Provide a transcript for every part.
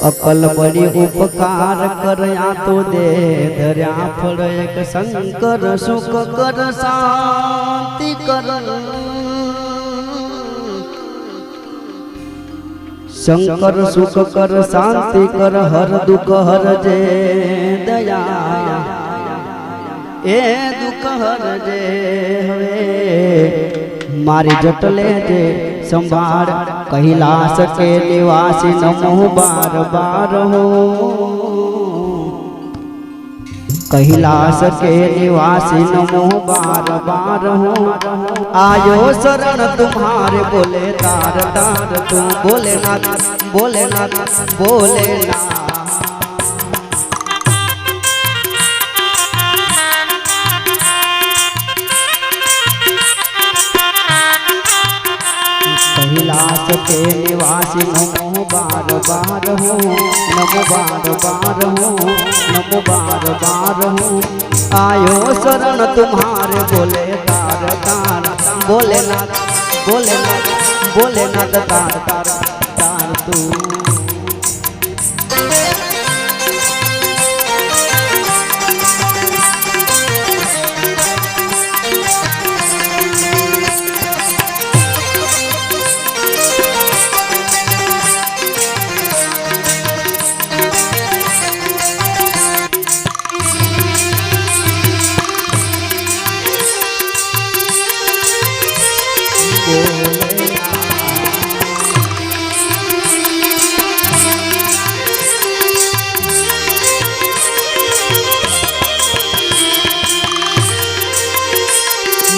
अकल बड़ी उपकार कर या तो दे धर्या फल एक शंकर सुख कर शांति कर शंकर सुख कर शांति कर हर दुख हर जे दया ए दुख हर जे हवे मारी जटले जे संभार कैलाश के निवासी नमो बार बार हो कैलाश के निवासी नमो बार बार हो आयो शरण तुम्हारे बोले तार तार तू भोलेनाथ भोलेनाथ भोलेनाथ कैलाश के निवासी नमो बार बार हो नमो बार बार हो नमो बार बार हो आयो शरण तुम्हारे बोले तार तार भोलेनाथ भोलेनाथ भोलेनाथ तार तार तार तू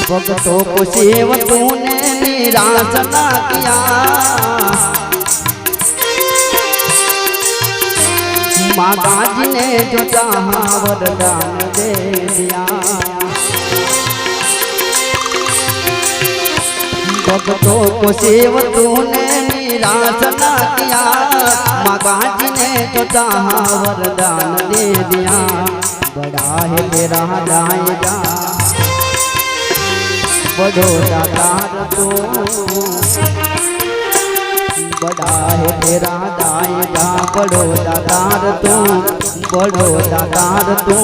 भक्तों को सेव तूने निराश ना किया माता जी ने जो चाहा वरदान दे दिया भक्तों को सेव तूने निराश ना किया माता जी ने जो चाहा वरदान दे दिया बड़ा है मेरा दाएगा बड़ो दातार तू बड़ा है तेरा दाएगा बड़ो दातार तू बड़ो दातार तू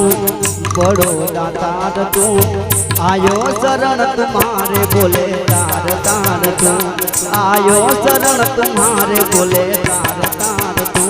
बड़ो दातार तू आयो शरण तुम्हारे बोले तार तार तू आयो शरण तुम्हारे बोले तार तार तू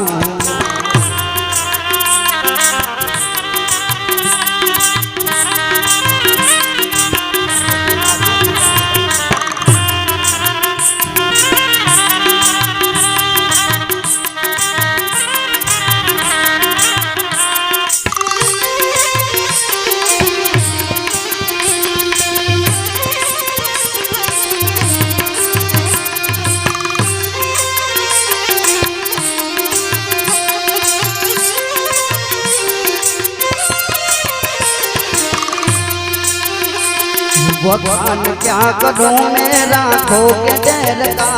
भगवान क्या करूं मेरा खो के डर का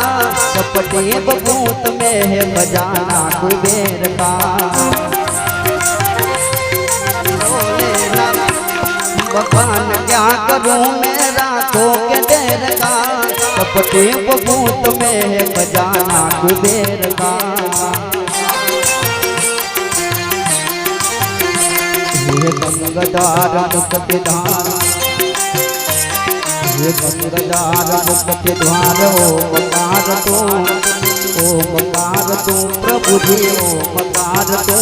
कपटे बबूत में है बजाना कुबेर का भगवान क्या करूं मेरा खो के डर का कपटे बबूत में है बजाना कुबेर का ये गंगाधार मुक्ति धार गंगाधार मुक्ति द्वार ओमकार तू प्रभु जी ओमकार तू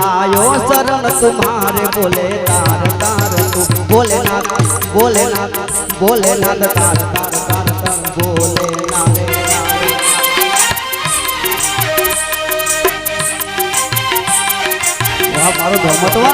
आयो शरण तुम्हारे बोले तार तार तू भोलेनाथ भोलेनाथ भोलेनाथ तार तार तार तार भोलेनाथ मारो धर्मत्वा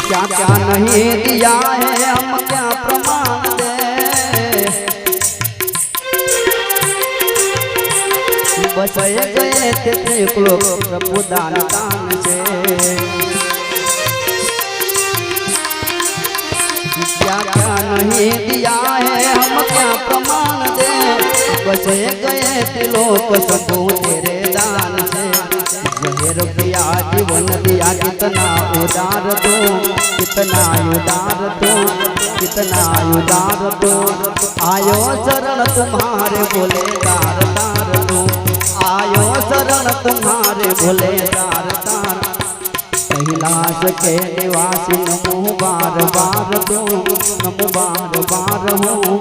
क्या क्या नहीं दिया है हम क्या प्रमाण दे बसाए गए थे प्रभु दान दान से नहीं दिया है हम क्या प्रमाण दे। बसे गए तिलोक शंभु तेरे दान से। जहर पिया जीवन दिया कितना उदार तू, कितना उदार तू, कितना उदार तू। आयो शरण तुम्हारे बोले तार तार तू, आयो शरण तुम्हारे बोले तार तार। कैलाश के निवासी नमो बार बार तू, नमो बार बार हूँ।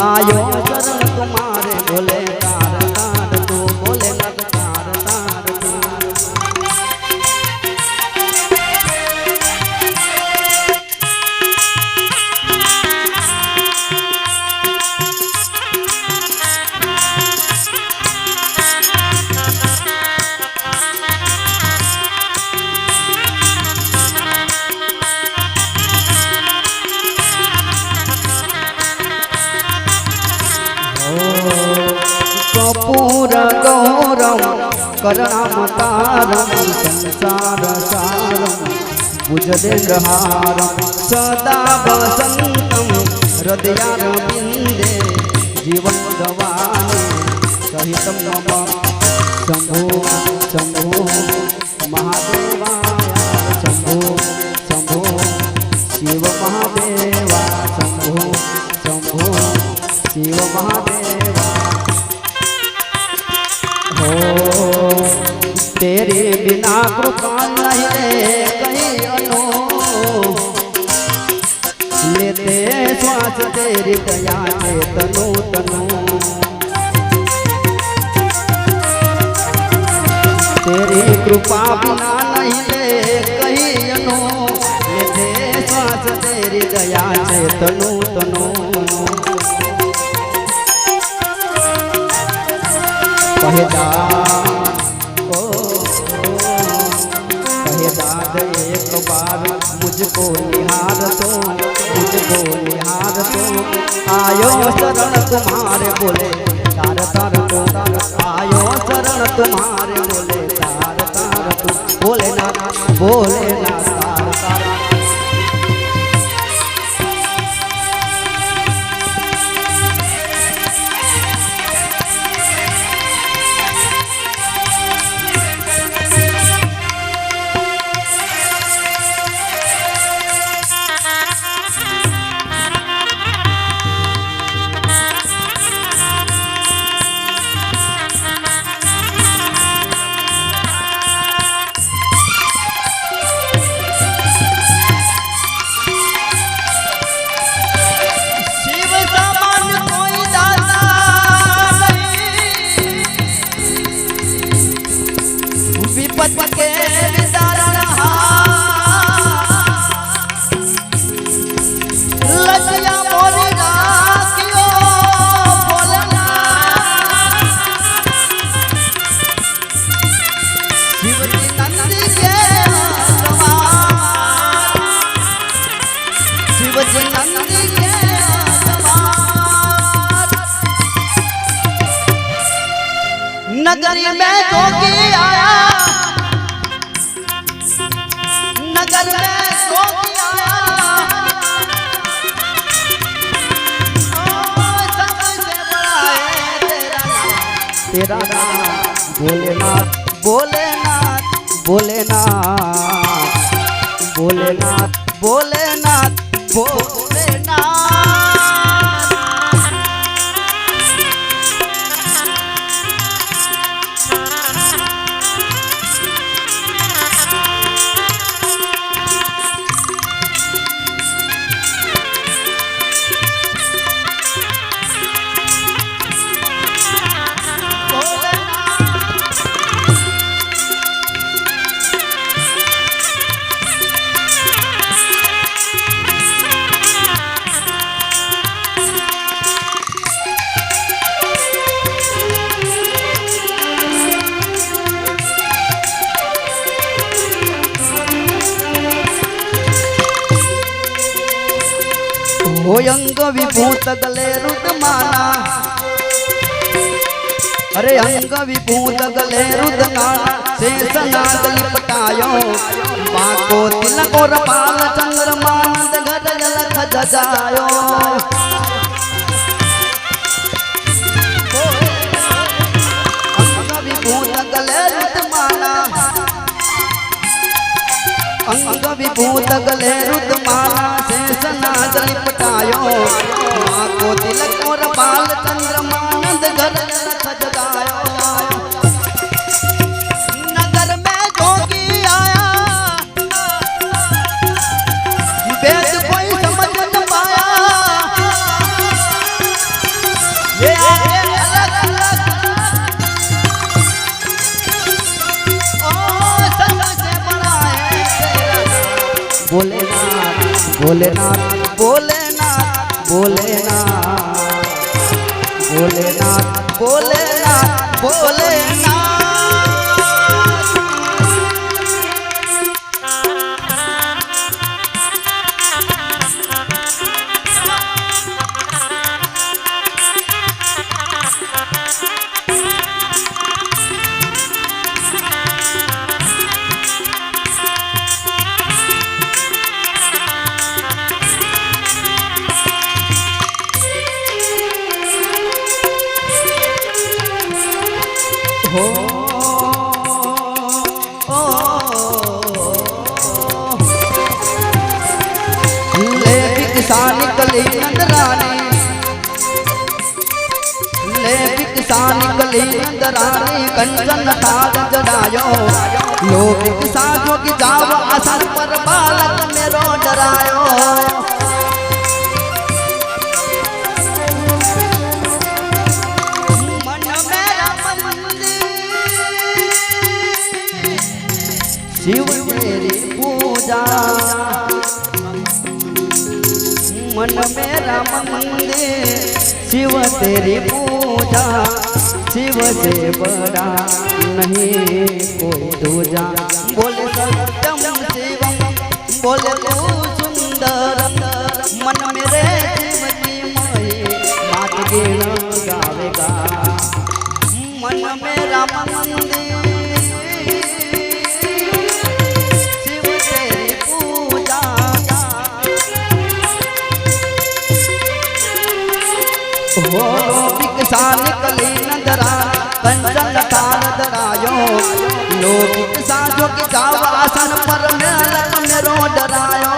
आयो शरण तुम्हारे बोले तार तार तू, बोले तार तार तू। कपूर गौरम कर्णावतारम संसार सारम भुजदेन्द्रहारम सदा वसंतम हृदयारविंदे जीवन गवाने सहितम नमः शंभो शंभो महादेवाय शंभो शंभो शिव महादेवा शंभो शंभो शिव महादेवा। हो तेरे बिना कृपा नहीं कहीं अनो, लेते श्वास तेरी दया से तनु तनु। तेरी कृपा बिना नहीं ले कहीं अनो, लेते श्वास तेरी दया से तनु तनु। कहेदाद एक बार मुझको निहार दो, मुझको निहार दो। आयो शरण तुम्हारे बोले तार तार तो, आयो शरण तुम्हारे बोले तार तार तो। बोले ना तार तार। विपत के विदारणहार लज्जा मोरी राखियो बोलना। शिवजी नंदी के जवान, शिवजी नंदी के जवान। नगरी में जोगी आया, नगर में जोगी आया। सबसे बड़ा है तेरा नाम भोलेनाथ, भोलेनाथ, भोलेनाथ, भोलेनाथ, भोलेनाथ, भोलेनाथ। अंग विभूत गले रुद्रमाना, अरे अंग विभूत गले रुद्रमाना। शेष नाग लिपटायो बाको तिलक और पाल चंद्रमा, घर जलख जजायो। पूत गले रुद्रमाला शेष नाग लिपटायो माँ को तिलक और बाल चंद्रमा नंद घर रथ जगायो नगर में जोगी आया वेद कोई समझ न पाया ये अलग अलग भोलेनाथ भोलेनाथ भोलेनाथ भोलेनाथ भोलेनाथ भोलेनाथ किसान कली नंदरानी ले किसान कली नंदरानी कंचन थाल जड़ायो लोग किसानों की जाव आसन पर बालक मेरो डरायो मन मेरा मंदिर शिव तेरी पूजा मन मेरा मंदिर शिव तेरी पूजा शिव से बड़ा नहीं कोई दूजा बोले सत्यम शिवम बोले तू सुंदर मन मेरे शिव की मही मात गिण गावेगा मन मेरा मंदिर किसान कली नंदरा कंचन तार दरायो लोग किसानों के जाव आसन पर मेलक मेरो डरायो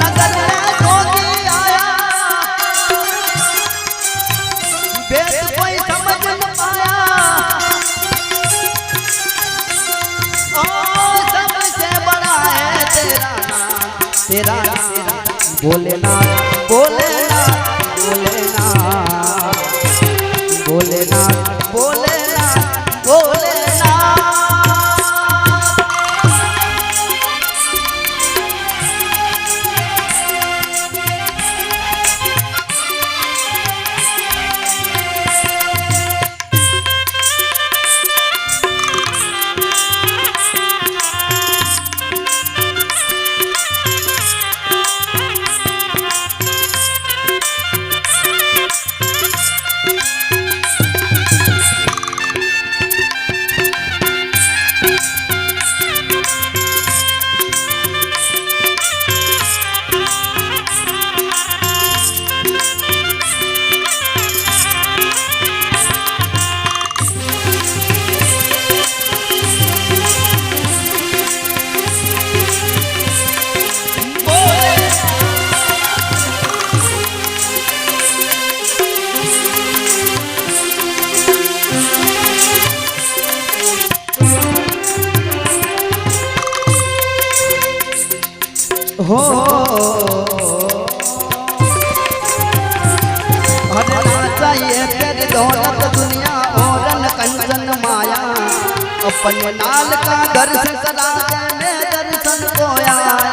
नगर में जोगी आया वेद कोई समझ न पाया ओ सबसे बड़ा है तेरा नाम तेरा भोलेनाथ भोलेनाथ भोलेनाथ भोलेनाथ भोलेनाथ भोलेनाथ हो हरना चाहिए तेरी दौलत दुनिया और कंचन माया अपने नाल का दर्शन करा दे मैं दर्शन को आया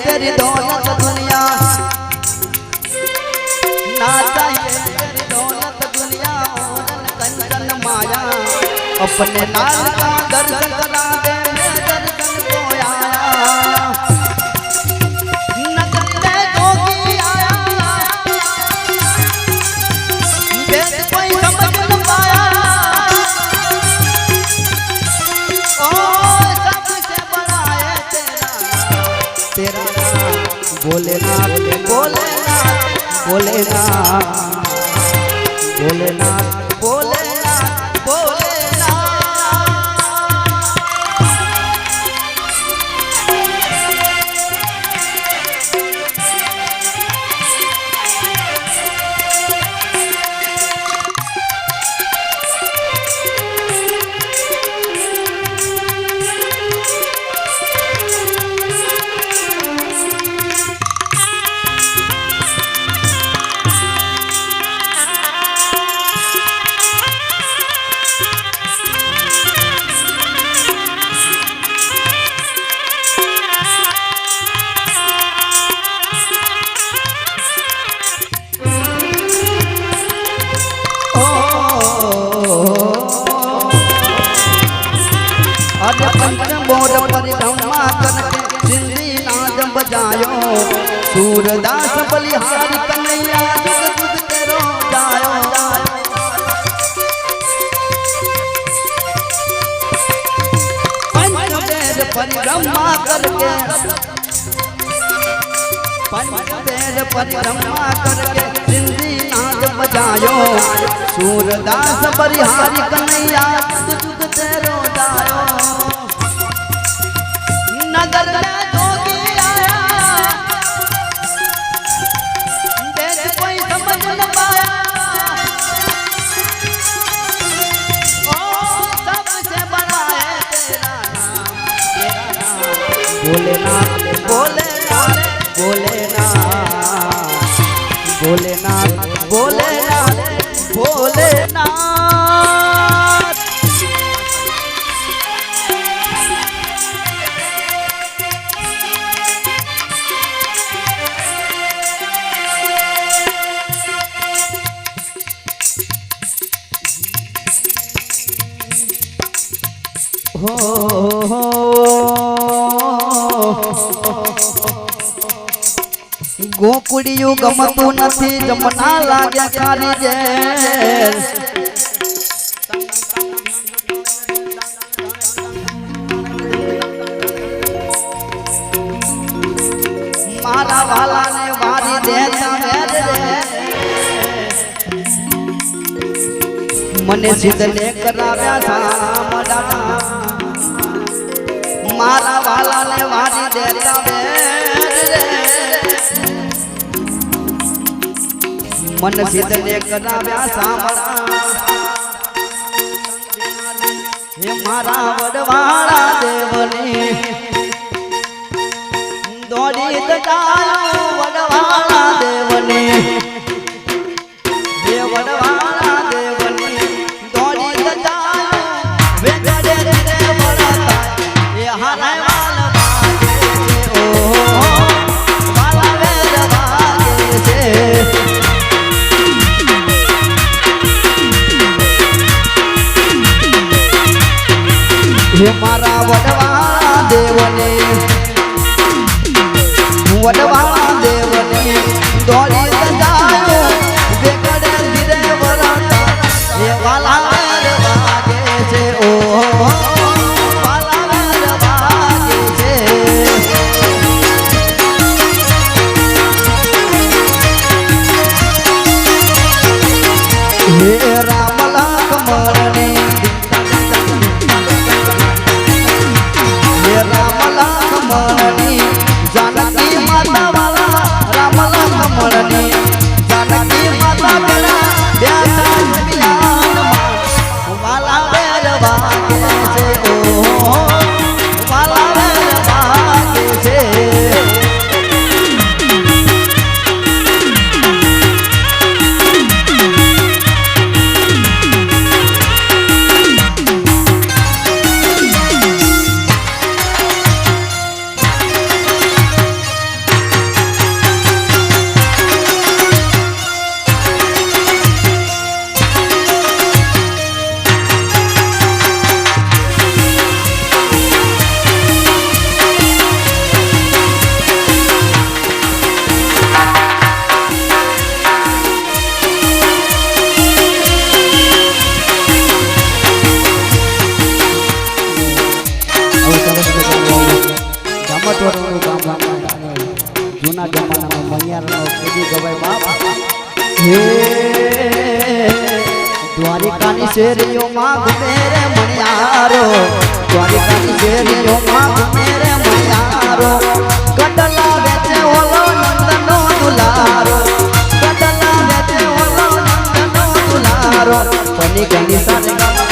तेरी दौलत दुनिया ना चाहिए तेरी दौलत दुनिया और कंचन माया अपने लाल का दर्शन करा दे मैं दर्शन को आया नगर में जोगी आया वेद कोई समझ न पाया भोलेनाथ भोलेनाथ भोलेनाथ भोलेनाथ भोलेनाथ भोलेनाथ। अरे पंचमोर परिक्रमा करके सिंधी नाद बजायो सूरदास बलिहारी कन्हैया जुग जुग तेरो जायो। पंचदेर परिक्रमा करके सिंधी नाद बजायो सूरदास बलिहारी कन्हैया जुग जुग तेरो जायो। नगर में जोगी आया देख कोई समझ न पाया ओ सबसे बड़ा है तेरा नाम भोलेनाथ भोलेनाथ भोलेनाथ भोलेनाथ भोलेनाथ। गोकुड़िયું ગમતું નથી જમના લાગ્યા ખારી જેલ મારા વાલાને વારી દેતા વેદ રે મને સિદ્ધને કરાવ્યા સામડા मारा वाला ने वारी देता मन सिद्ध ने कराव्या सामरा हे मारा वडवाड़ा देवनी दौड़ी जायो वडवाड़ा देवनी हे वडवाड़ा देवनी दौड़ी जायो वेगड़े रे वरता ये हराय वाला बागे ओ वाला वेद बागे से हे मारा वडवाड़ा देवने दौड़ी जायो बेगड़े धीरे वरता ये वाला वेद बागे से ओ वाला वेद बागे से। हे रामला कमरने हे रामला શેરીઓમાં ઘૂમે રે મણિયારો દ્વારિકાની શેરીઓમાં ઘૂમે રે મણિયારો કટલા વેચે ઓલો નંદનો દુલારો કટલા વેચે ઓલો નંદનો દુલારો પની ગની સારે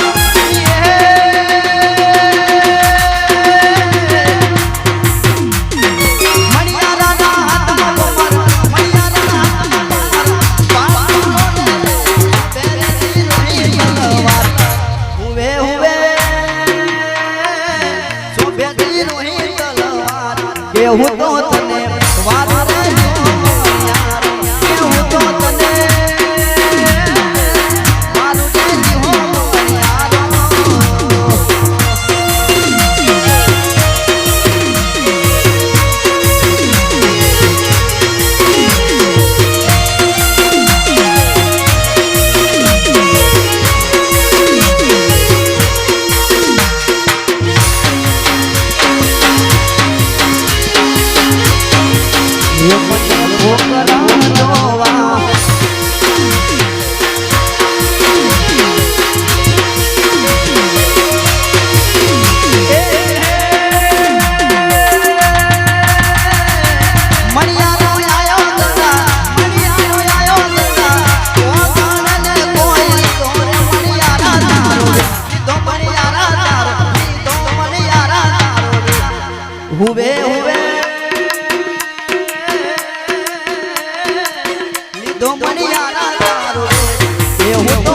કેવું તો તને વાત કેવું તો તને મારું દેલી હો હુવે હુવે લીધો મણિયારા તારો એ હું તો